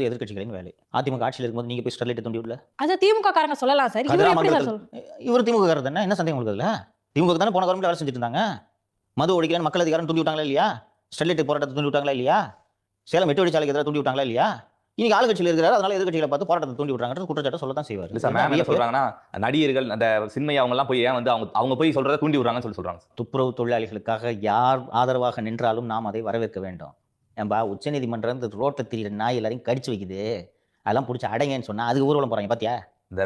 எதிர்க்கட்சிகளின் வேலை. அதிமுக ஆட்சியில் இருக்கும்போது நீங்க போய் ஸ்டெர்லைட்ட தூண்டி விடல. அது திமுக காரங்க சொல்லலாம் சார். இவரு எப்படி சார் இவர் திமுக காரர் தானே. என்ன சந்தேகம் உங்களுக்கு அதுல? திமுக தானே போன கவர்மெண்ட்ல வேலை செஞ்சுட்டு இருந்தாங்க. மது ஒழிக்கலன்னு மக்கள் அதிகாரம் தூண்டி விட்டாங்களா இல்லையா? ஸ்டெர்லைட் போராட்டத்தை தூண்டி விட்டாங்களா இல்லையா? சேலம் மெட்டு வழிச்சாலைக்கு எதிராக தூண்டி விட்டாங்களா இல்லையா? இன்னைக்கு ஆளுங்கட்சியில் இருக்கிறாரு, அதனால எதிர்க்கட்சிகளை பார்த்து போராட்டத்தை தூண்டி விட்டாங்கன்ற குற்றச்சாட்டை சொல்லத்தான் செய்வார். என்ன சொல்றாங்கன்னா, நடிகர்கள் அந்த சின்மை அவங்க எல்லாம் போய் ஏன் வந்து அவங்க போய் சொல்றதை தூண்டி விடுறாங்கன்னு சொல்றாங்க. துப்புரவு தொழிலாளிகளுக்காக யார் ஆதரவாக நின்றாலும் நாம் அதை வரவேற்க வேண்டும். ஏன்பா உச்சநீதிமன்றம் இந்த ரோட்டில் திரியிற நாய் எல்லாரையும் கடிச்சு வைக்குது, அதெல்லாம் பிடிச்சி அடைங்கன்னு சொன்னா அதுக்கு ஊர்வலம் போறாங்க பாத்தியா? இந்த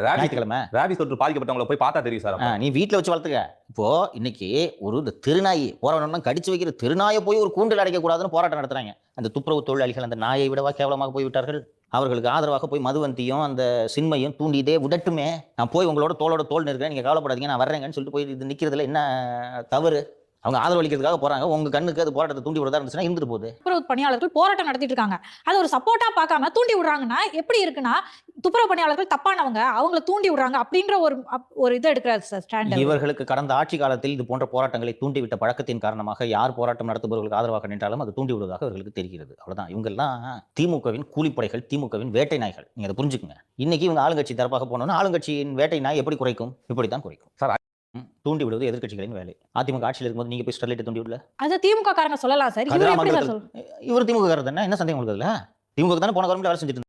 ராபிஸ் தொற்று பாதிக்கப்பட்டவங்களை போய் பார்த்தா தெரியும் சார். நீ வீட்டில் வச்சு வளர்த்துக்க. இப்போ இன்னைக்கு ஒரு திருநாய் போறவனா கடிச்சு வைக்கிற திருநாயை போய் ஒரு கூண்டில் அடைக்க கூடாதுன்னு போராட்டம் நடத்துறாங்க. அந்த துப்புரவு தொழிலாளிகள் அந்த நாயை விடவா கேவலமாக போய்விட்டார்கள். அவர்களுக்கு ஆதரவாக போய் மதுவந்தியும் அந்த சின்மையும் தூண்டிட்டே விடட்டுமே. நான் போய் உங்களோட தோளோட தோல் நிற்கிறேன், நீங்க கவலைப்படாதீங்க, நான் வர்றேங்கன்னு சொல்லிட்டு போய் இது நிக்கிறதுல என்ன தவறு? அவங்க ஆதரவளிக்கிறதுக்காக போறாங்க. உங்க கண்ணுக்கு அது போராட்டத்தை தூண்டி விடுறதா இருந்துச்சுன்னா இருந்துட்டு போகுது. துப்புரவு பணியாளர்கள் போராட்டம் நடத்திட்டு இருக்காங்க. அது ஒரு சப்போர்ட்டா பார்க்காம தூண்டி விடுறாங்கன்னா எப்படி இருக்குன்னா, துப்புரவு பணியாளர்கள் தப்பானவங்க, அவங்களை தூண்டி விடுறாங்க அப்படின்ற ஒரு இதை எடுக்கிறாரு சார் ஸ்டாண்ட். இவர்களுக்கு கடந்த ஆட்சி காலத்தில் இது போன்ற போராட்டங்களை தூண்டிவிட்ட பழக்கத்தின் காரணமாக யார் போராட்டம் நடத்துபவர்களுக்கு ஆதரவாக நின்றாலும் அது தூண்டி விடுவதாக அவர்களுக்கு தெரிகிறது. அவ்வளவுதான். இவங்கெல்லாம் திமுகவின் கூலிப்படைகள், திமுகவின் வேட்டை நாய்கள். நீங்க அதை புரிஞ்சுக்குங்க. இன்னைக்கு இவங்க ஆளுங்கட்சி தரப்பாக போனோம்னா ஆளுங்கட்சியின் வேட்டை நாய் எப்படி குறைக்கும்? இப்படித்தான் குறைக்கும் சார். தூண்டி விடுவது எதிர்க்கட்சிகளின் வேலை. அதிமுக ஆட்சியில் இருக்கும்போது நீங்க போய் ஸ்டெர்லைட்ட தூண்டி விடல. அது திமுக காரங்க சொல்லலாம் சார். இவரு எப்படி சார் இவர் திமுக காரர் தானே. என்ன சந்தேகம் உங்களுக்கு அதுல? திமுக தானே போன கவர்மெண்ட்ல வேலை செஞ்சுட்டு